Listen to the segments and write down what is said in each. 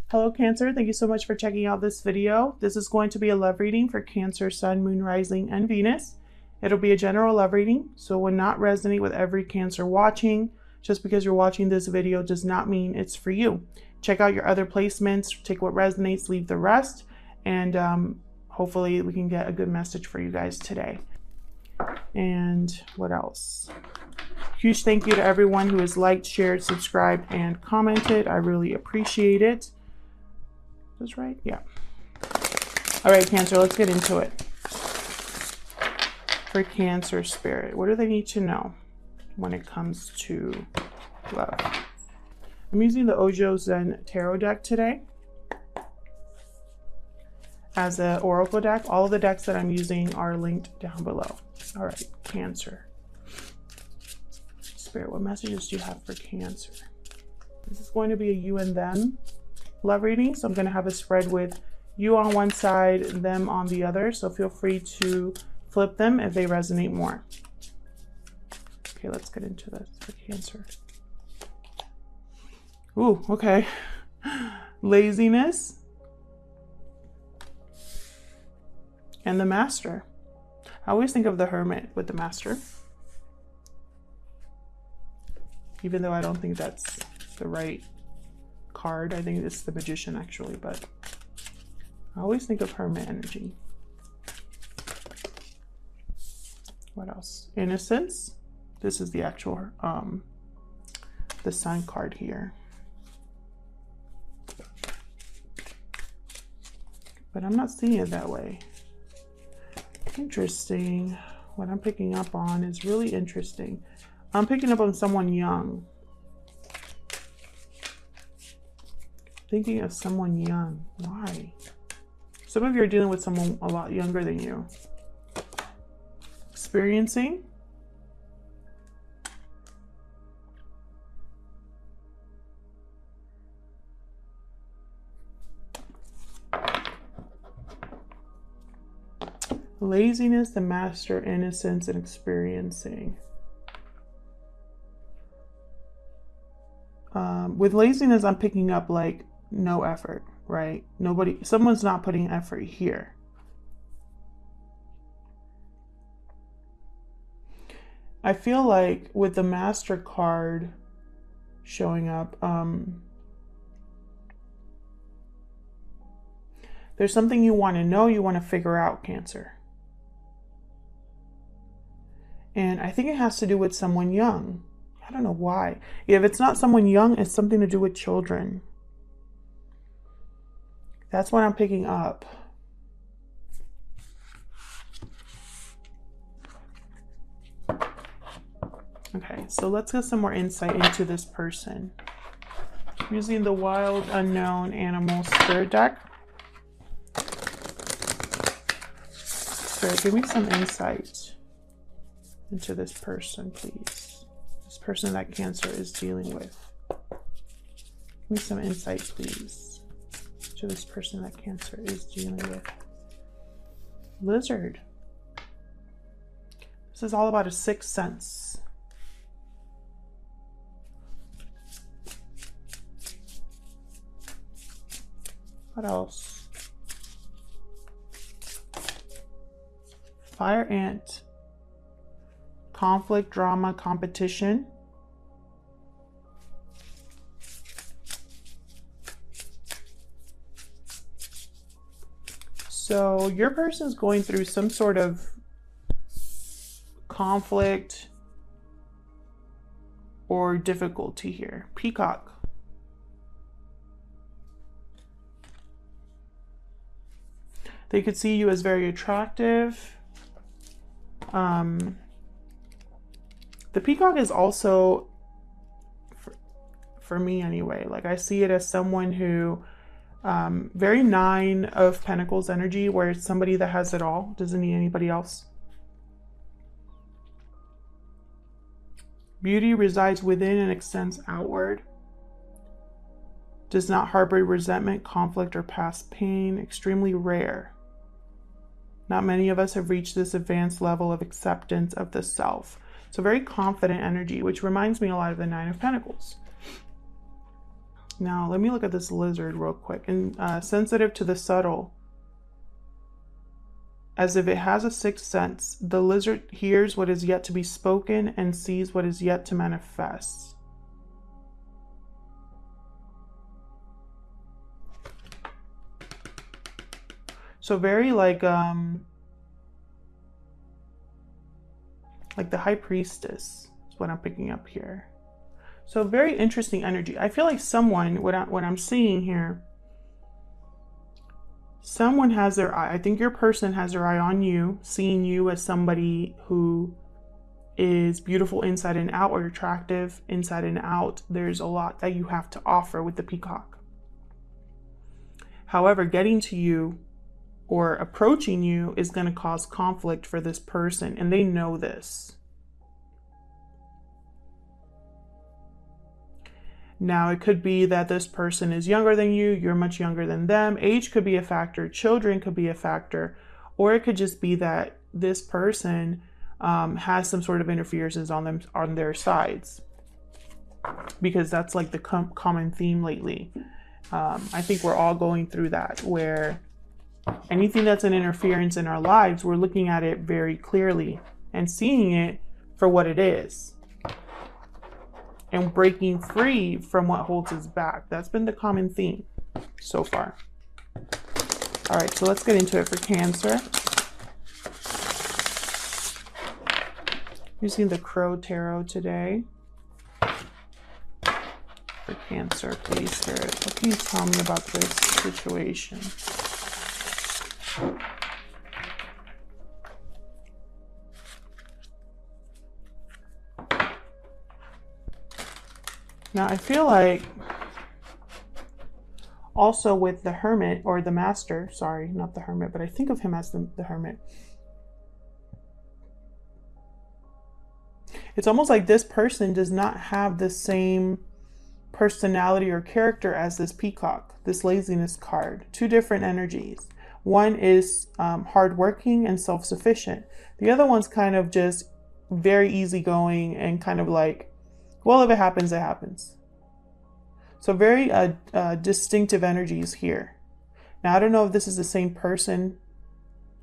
Hello Cancer, thank you so much for checking out this video. This is going to be a love reading for Cancer, Sun, Moon, Rising, and Venus. It'll be a general love reading, so it will not resonate with every Cancer watching. Just because you're watching this video does not mean it's for you. Check out your other placements, take what resonates, leave the rest, and hopefully we can get a good message for you guys today. And what else? Huge thank you to everyone who has liked, shared, subscribed, and commented. I really appreciate it. That's right, yeah. All right, Cancer, let's get into it. For Cancer Spirit, what do they need to know when it comes to love? I'm using the Ojo Zen Tarot deck today as an oracle deck. All of the decks that I'm using are linked down below. All right, Cancer Spirit, what messages do you have for Cancer? This is going to be a you and them love reading, so I'm going to have a spread with you on one side, them on the other, so feel free to flip them if they resonate more. Okay, let's get into this for Cancer. Ooh, okay. Laziness and the Master. I always think of the Hermit with the Master, even though I don't think that's the right card. I think it's the Magician actually, but I always think of Hermit energy. What else? Innocence. This is the actual the Sun card here, but I'm not seeing it that way. Interesting. What I'm picking up on is really interesting. I'm picking up on someone young. Thinking of someone young. Why? Some of you are dealing with someone a lot younger than you. Experiencing. Laziness, the Master, innocence, and experiencing. With laziness, I'm picking up like no effort, right? Someone's not putting effort here. I feel like with the Master card showing up, there's something you want to know, you want to figure out, Cancer. And I think it has to do with someone young. I don't know why. If it's not someone young, it's something to do with children. That's what I'm picking up. Okay, so let's get some more insight into this person. Using the Wild Unknown Animal Spirit deck. Spirit, give me some insight into this person, please. This person that Cancer is dealing with. Give me some insight, please, to this person that Cancer is dealing with. Lizard. This is all about a sixth sense. What else? Fire Ant. Conflict, drama, competition. So your person's going through some sort of conflict or difficulty here. Peacock. They could see you as very attractive. The Peacock is also, for me anyway, like I see it as someone who, very Nine of Pentacles energy, where it's somebody that has it all, doesn't need anybody else. Beauty resides within and extends outward. Does not harbor resentment, conflict, or past pain. Extremely rare. Not many of us have reached this advanced level of acceptance of the self. So very confident energy, which reminds me a lot of the Nine of Pentacles. Now, let me look at this lizard real quick. And sensitive to the subtle. As if it has a sixth sense, the lizard hears what is yet to be spoken and sees what is yet to manifest. So very like the high priestess is what I'm picking up here. So very interesting energy. I feel like someone, what I'm seeing here, someone has their eye. I think your person has their eye on you, seeing you as somebody who is beautiful inside and out, or attractive inside and out. There's a lot that you have to offer with the peacock. However, getting to you or approaching you is going to cause conflict for this person, and they know this. Now, it could be that this person is younger than you, you're much younger than them. Age could be a factor, children could be a factor, or it could just be that this person has some sort of interferences on their sides, because that's like the common theme lately. I think we're all going through that, where anything that's an interference in our lives, we're looking at it very clearly and seeing it for what it is, and breaking free from what holds us back. That's been the common theme so far. All right, so let's get into it for Cancer. Using the Crow Tarot today. For Cancer, please, Spirit, what can you tell me about this situation? Now, I feel like also with the Hermit, or the Master, sorry, not the Hermit, but I think of him as the Hermit. It's almost like this person does not have the same personality or character as this Peacock, this Laziness card. Two different energies. One is hardworking and self-sufficient. The other one's kind of just very easygoing and kind of like, well, if it happens, it happens. So very distinctive energies here. Now, I don't know if this is the same person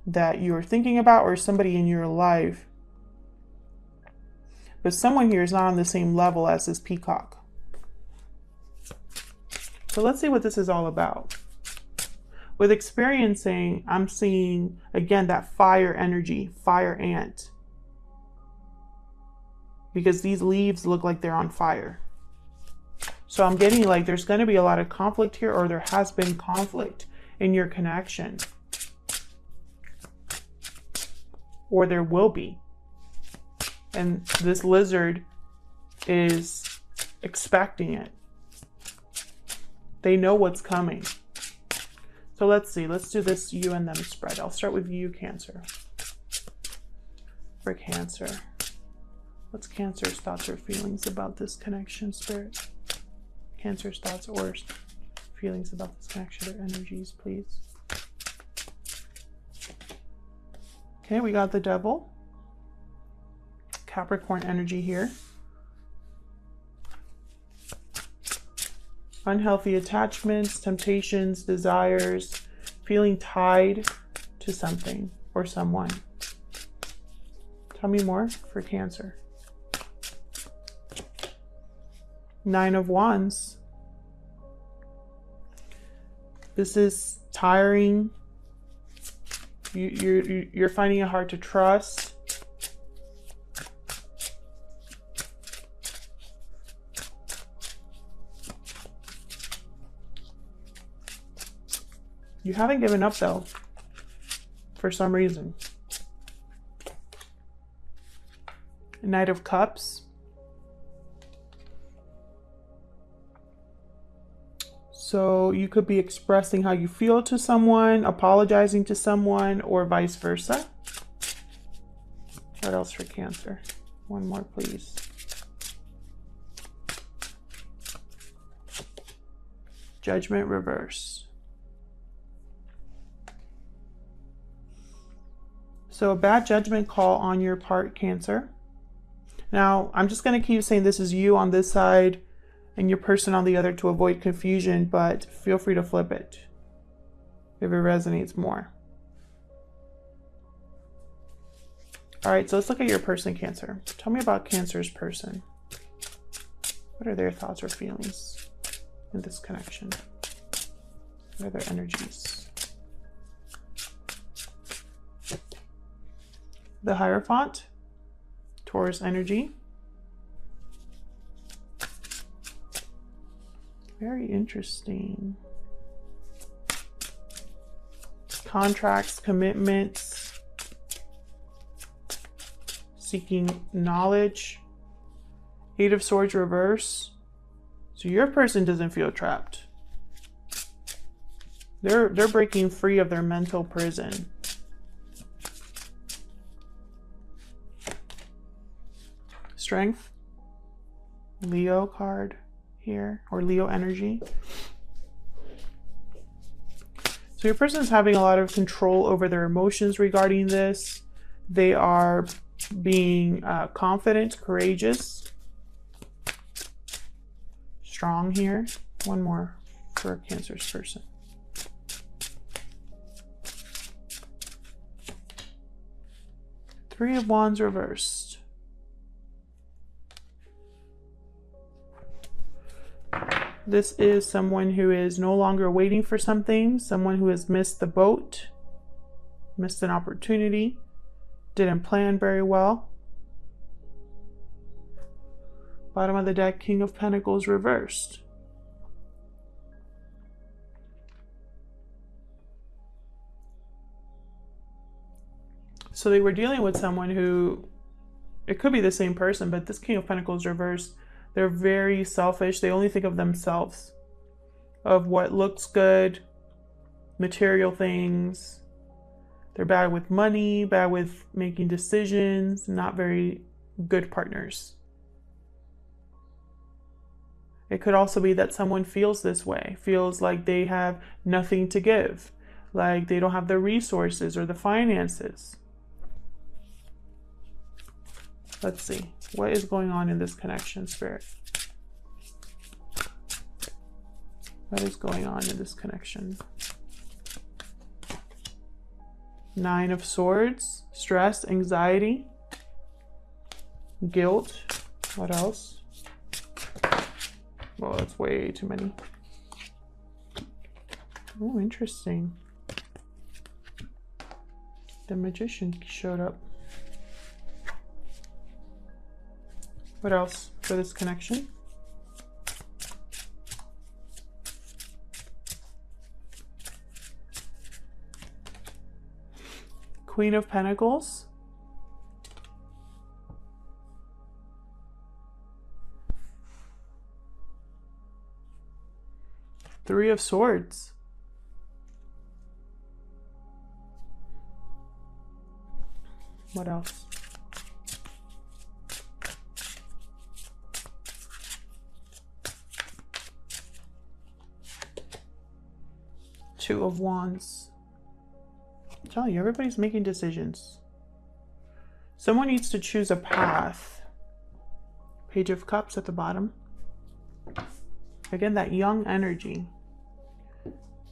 that you're thinking about or somebody in your life, but someone here is not on the same level as this Peacock. So let's see what this is all about. With experiencing, I'm seeing, again, that fire energy, fire ant. Because these leaves look like they're on fire. So I'm getting like there's going to be a lot of conflict here, or there has been conflict in your connection. Or there will be. And this lizard is expecting it. They know what's coming. So let's see. Let's do this you and them spread. I'll start with you, Cancer. For Cancer. What's Cancer's thoughts or feelings about this connection, Spirit? Cancer's thoughts or feelings about this connection, or energies, please. Okay, we got the Devil. Capricorn energy here. Unhealthy attachments, temptations, desires, feeling tied to something or someone. Tell me more for Cancer. Nine of Wands. This is tiring. You're finding it hard to trust. You haven't given up though, for some reason. Knight of Cups. So you could be expressing how you feel to someone, apologizing to someone, or vice versa. What else for Cancer? One more, please. Judgment reverse. So a bad judgment call on your part, Cancer. Now, I'm just going to keep saying this is you on this side. and your person on the other to avoid confusion, but feel free to flip it if it resonates more. All right, so let's look at your person, Cancer. Tell me about Cancer's person. What are their thoughts or feelings in this connection? What are their energies? The Hierophant, Taurus energy. Very interesting. Contracts, commitments, seeking knowledge. Eight of Swords reverse. So your person doesn't feel trapped. They're breaking free of their mental prison. Strength. Leo card here, or Leo energy. So your person is having a lot of control over their emotions regarding this. They are being confident, courageous, strong here. One more for Cancer's person. Three of Wands reversed. This is someone who is no longer waiting for something, someone who has missed the boat, missed an opportunity, didn't plan very well. Bottom of the deck, King of Pentacles reversed. So they were dealing with someone who, it could be the same person, but this King of Pentacles reversed. They're very selfish. They only think of themselves, of what looks good, material things. They're bad with money, bad with making decisions, not very good partners. It could also be that someone feels this way, feels like they have nothing to give, like they don't have the resources or the finances. Let's see. What is going on in this connection, Spirit? What is going on in this connection? Nine of Swords, stress, anxiety, guilt. What else? Well, that's way too many. Oh, interesting. The Magician showed up. What else for this connection? Queen of Pentacles. Three of Swords. What else? Two of Wands. I'm telling you, everybody's making decisions. Someone needs to choose a path. Page of Cups at the bottom. Again, that young energy.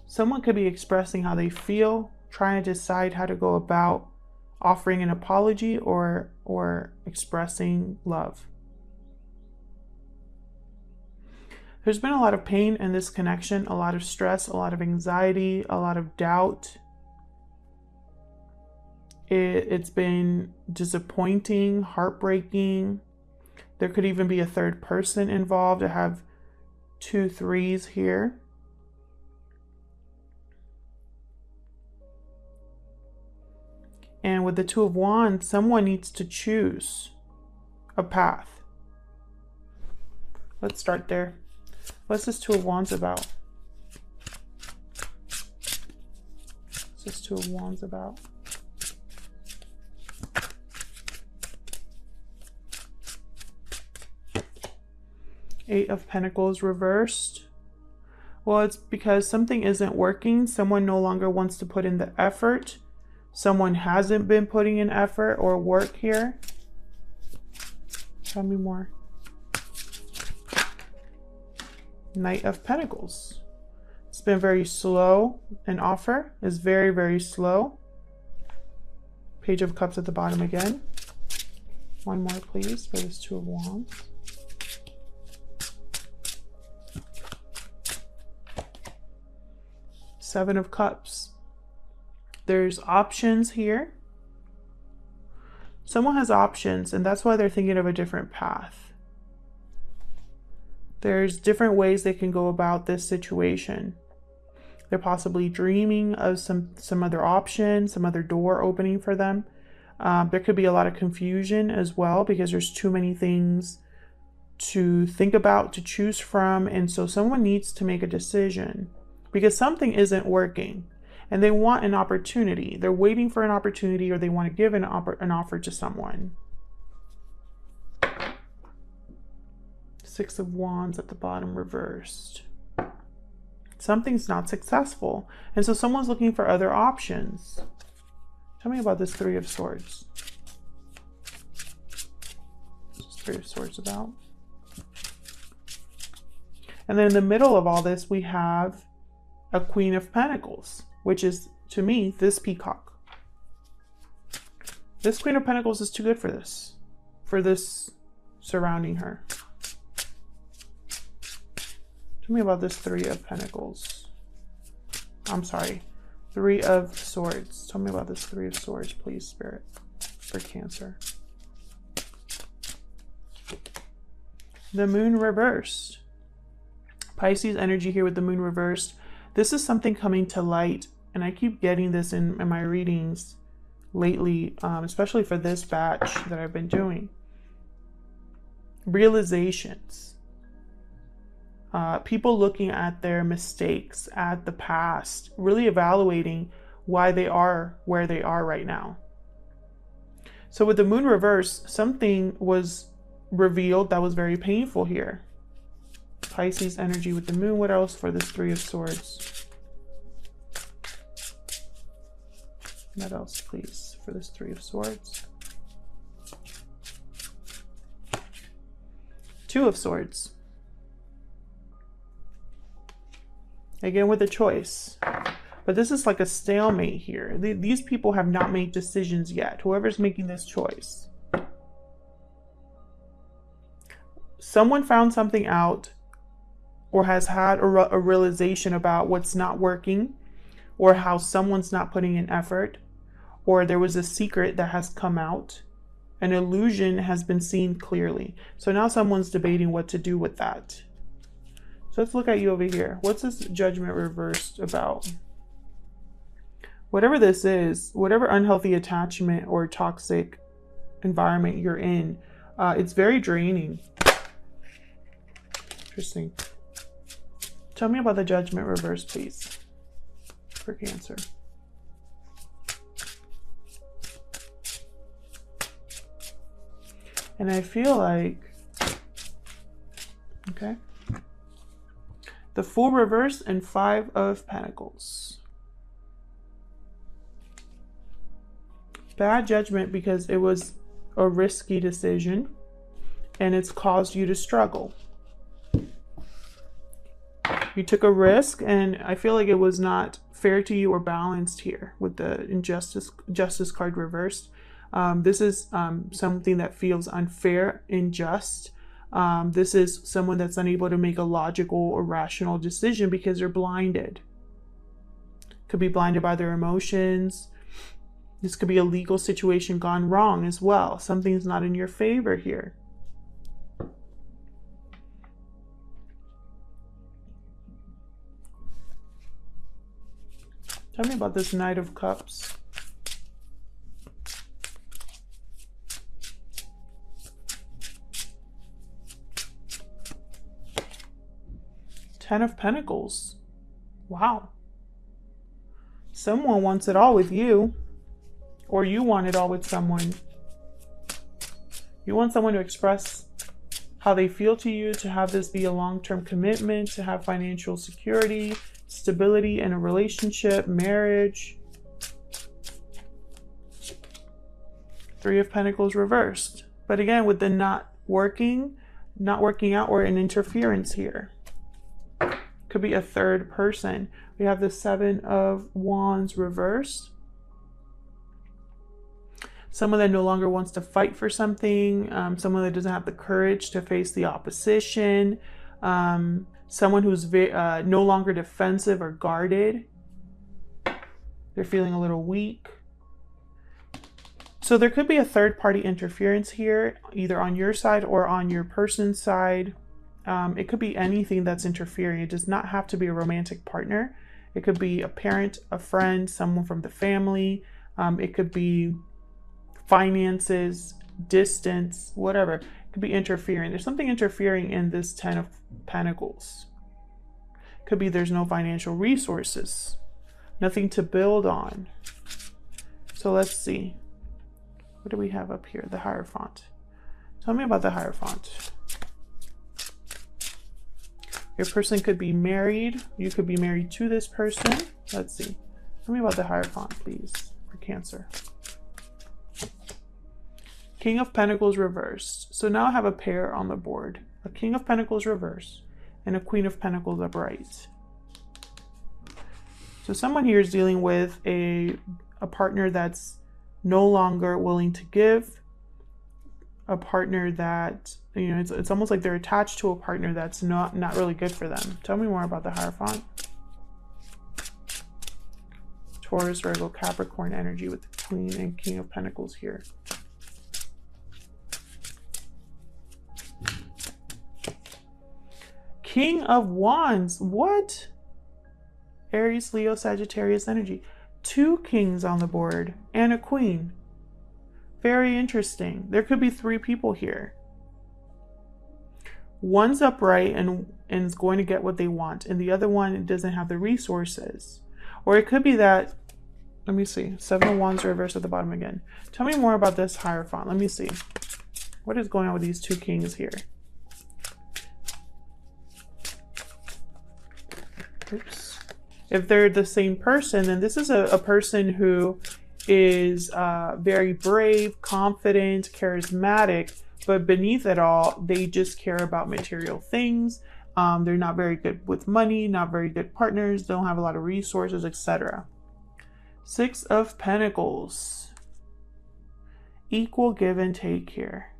Someone could be expressing how they feel, trying to decide how to go about offering an apology or expressing love. There's been a lot of pain in this connection, a lot of stress, a lot of anxiety, a lot of doubt. It's been disappointing, heartbreaking. There could even be a third person involved. I have 2 3s here. And with the Two of Wands, someone needs to choose a path. Let's start there. What's this Two of Wands about? What's this Two of Wands about? Eight of Pentacles reversed. Well, it's because something isn't working. Someone no longer wants to put in the effort. Someone hasn't been putting in effort or work here. Tell me more. Knight of Pentacles. It's been very slow. An offer is very, very slow. Page of Cups at the bottom again. One more, please, for this Two of Wands. Seven of Cups. There's options here. Someone has options, and that's why they're thinking of a different path. There's different ways they can go about this situation. They're possibly dreaming of some other option, some other door opening for them. There could be a lot of confusion as well because there's too many things to think about, to choose from. And so someone needs to make a decision because something isn't working and they want an opportunity. They're waiting for an opportunity, or they want to give an offer to someone. Six of Wands at the bottom reversed. Something's not successful. And so someone's looking for other options. Tell me about this Three of Swords. What's this Three of Swords about? And then in the middle of all this, we have a Queen of Pentacles, which is, to me, this peacock. This Queen of Pentacles is too good for this surrounding her. Tell me about this Three of Pentacles. I'm sorry, Three of Swords. Tell me about this Three of Swords, please, Spirit, for Cancer. The Moon reversed. Pisces energy here with the Moon reversed. This is something coming to light, and I keep getting this in my readings lately, especially for this batch that I've been doing. Realizations. People looking at their mistakes, at the past, really evaluating why they are where they are right now. So with the Moon reverse, something was revealed that was very painful here. Pisces energy with the Moon. What else for this Three of Swords? What else, please, for this Three of Swords? Two of Swords. Again with a choice. But this is like a stalemate here. These people have not made decisions yet. Whoever's making this choice. Someone found something out, or has had a realization about what's not working, or how someone's not putting in effort, or there was a secret that has come out. An illusion has been seen clearly. So now someone's debating what to do with that. So let's look at you over here. What's this Judgment reversed about? Whatever this is, whatever unhealthy attachment or toxic environment you're in, it's very draining. Interesting. Tell me about the Judgment reverse, please, for Cancer. And I feel like, okay, the Fool reverse and Five of Pentacles. Bad judgment because it was a risky decision and it's caused you to struggle. You took a risk, and I feel like it was not fair to you or balanced here with the Justice card reversed. This is something that feels unfair, unjust. This is someone that's unable to make a logical or rational decision because they're blinded. Could be blinded by their emotions. This could be a legal situation gone wrong as well. Something's not in your favor here. Tell me about this Knight of Cups. Ten of Pentacles. Wow. Someone wants it all with you, or you want it all with someone. You want someone to express how they feel to you, to have this be a long-term commitment, to have financial security, stability in a relationship, marriage. Three of Pentacles reversed. But again, with the not working out, or an interference here. Could be a third person. We have the Seven of Wands reversed. Someone that no longer wants to fight for something. Someone that doesn't have the courage to face the opposition. Someone who's no longer defensive or guarded. They're feeling a little weak. So there could be a third party interference here, either on your side or on your person's side. It could be anything that's interfering. It does not have to be a romantic partner. It could be a parent, a friend, someone from the family. It could be finances, distance, whatever. It could be interfering. There's something interfering in this Ten of Pentacles. Could be there's no financial resources, nothing to build on. So let's see. What do we have up here? The Hierophant. Tell me about the Hierophant. Your person could be married. You could be married to this person. Let's see. Tell me about the Hierophant, please, for Cancer. King of Pentacles reversed. So now I have a pair on the board. A King of Pentacles reversed and a Queen of Pentacles upright. So someone here is dealing with a partner that's no longer willing to give, a partner that, you know, it's almost like they're attached to a partner that's not really good for them. Tell me more about the Hierophant. Taurus, Virgo, Capricorn energy with the Queen and King of Pentacles here. King of Wands. What? Aries, Leo, Sagittarius energy. 2 kings on the board and a queen. Very interesting. There could be 3 people here. One's upright and is going to get what they want, and the other one doesn't have the resources. Or it could be that, let me see, 7 of Wands reversed at the bottom again. Tell me more about this Hierophant. Let me see. What is going on with these 2 kings here? Oops. If they're the same person, then this is a person who is very brave, confident, charismatic, but beneath it all, they just care about material things. They're not very good with money, not very good partners, don't have a lot of resources, etc. 6 of Pentacles. Equal give and take here.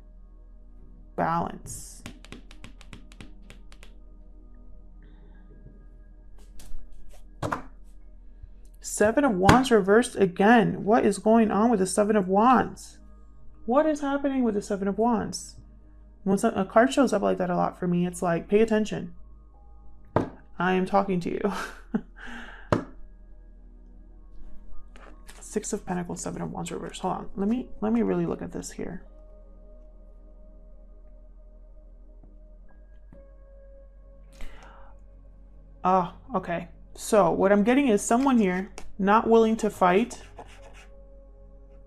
Balance. Seven of Wands reversed again. What is going on with the Seven of Wands? What is happening with the Seven of Wands? When a card shows up like that a lot for me, it's like, pay attention. I am talking to you. 6 of Pentacles, 7 of Wands reversed. Hold on. Let me really look at this here. Oh, okay. So what I'm getting is someone here not willing to fight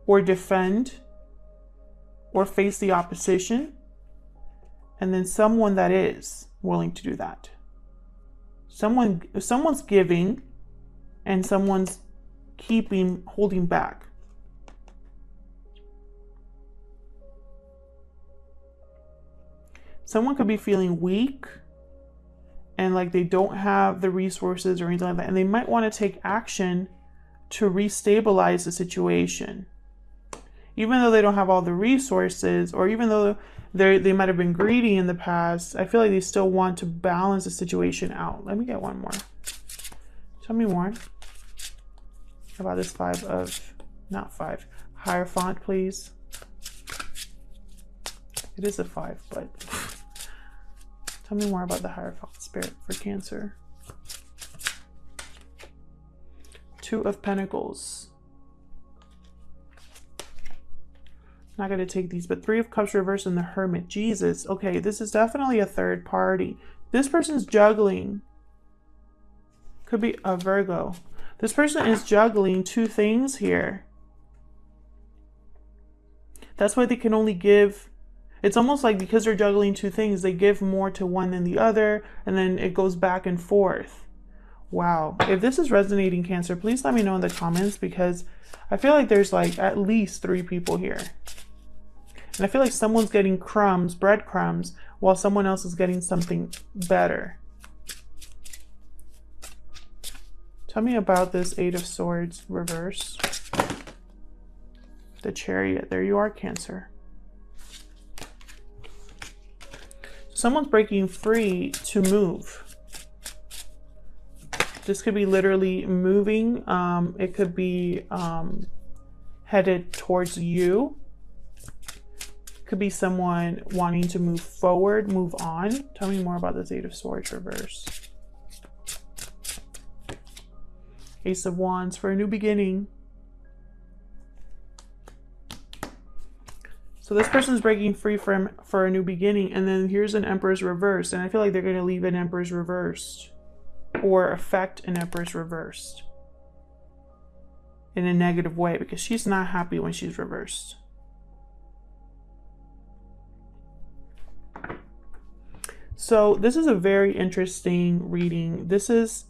or defend or face the opposition, and then someone that is willing to do that. Someone's giving and someone's holding back. Someone could be feeling weak and like they don't have the resources or anything like that, and they might want to take action to restabilize the situation. Even though they don't have all the resources, or even though they might have been greedy in the past, I feel like they still want to balance the situation out. Let me get one more. Tell me more about this Hierophant, please. It is a 5, but tell me more about the Hierophant spirit for Cancer. 2 of Pentacles. Not going to take these, but 3 of Cups reversed and the Hermit. Jesus. Okay, this is definitely a third party. This person's juggling. Could be a Virgo. This person is juggling 2 things here. That's why they can only give. It's almost like because they're juggling 2 things, they give more to one than the other, and then it goes back and forth. Wow. If this is resonating, Cancer, please let me know in the comments, because I feel like there's like at least 3 people here. And I feel like someone's getting crumbs, breadcrumbs, while someone else is getting something better. Tell me about this Eight of Swords reverse. The Chariot. There you are, Cancer. Someone's breaking free to move. This could be literally moving. It could be headed towards you. Could be someone wanting to move forward, move on. Tell me more about this Eight of Swords reverse. Ace of Wands for a new beginning. So this person's breaking free for a new beginning, and then here's an Emperor's reversed, and I feel like they're going to leave an Emperor's reversed or affect an Empress reversed in a negative way because she's not happy when she's reversed. So this is a very interesting reading. This is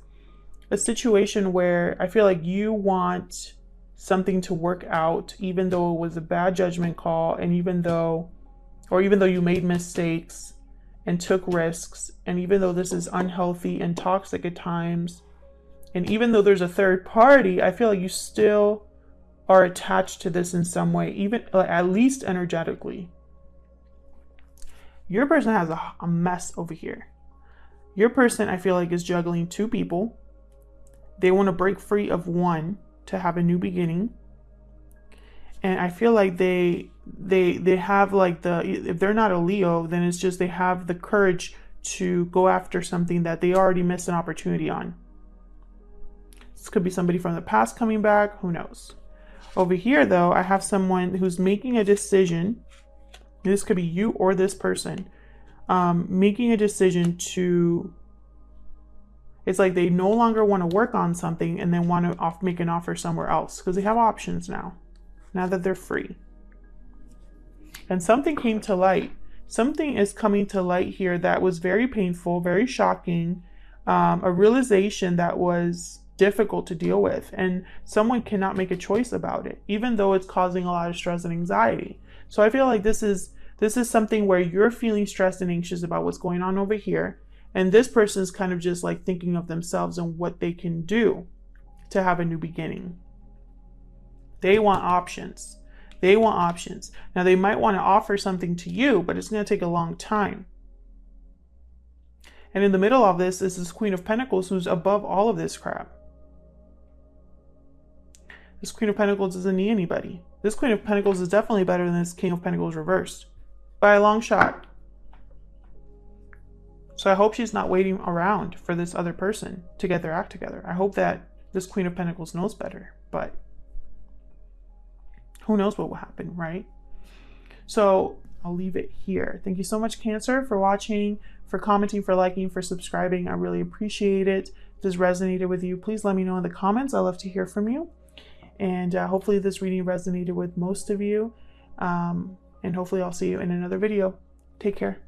a situation where I feel like you want something to work out, even though it was a bad judgment call, and even though you made mistakes and took risks, and even though this is unhealthy and toxic at times, and even though there's a third party, I feel like you still are attached to this in some way, even at least energetically. Your person has a mess over here. Your person, I feel like, is juggling two people. They want to break free of one to have a new beginning. And I feel like they have like if they're not a Leo, then it's just they have the courage to go after something that they already missed an opportunity on. This could be somebody from the past coming back, who knows. Over here though, I have someone who's making a decision. This could be you or this person, making a decision to, it's like they no longer want to work on something and then want to make an offer somewhere else because they have options now that they're free. And something came to light. Something is coming to light here that was very painful, very shocking, a realization that was difficult to deal with, and someone cannot make a choice about it, even though it's causing a lot of stress and anxiety. So I feel like this is something where you're feeling stressed and anxious about what's going on over here. And this person is kind of just like thinking of themselves and what they can do to have a new beginning. They want options. They want options. Now they might want to offer something to you, but it's going to take a long time. And in the middle of this is this Queen of Pentacles who's above all of this crap. This Queen of Pentacles doesn't need anybody. This Queen of Pentacles is definitely better than this King of Pentacles reversed. By a long shot. So I hope she's not waiting around for this other person to get their act together. I hope that this Queen of Pentacles knows better, but who knows what will happen, right? So I'll leave it here. Thank you so much, Cancer, for watching, for commenting, for liking, for subscribing. I really appreciate it. If this resonated with you, please let me know in the comments. I love to hear from you. And hopefully this reading resonated with most of you. And hopefully I'll see you in another video. Take care.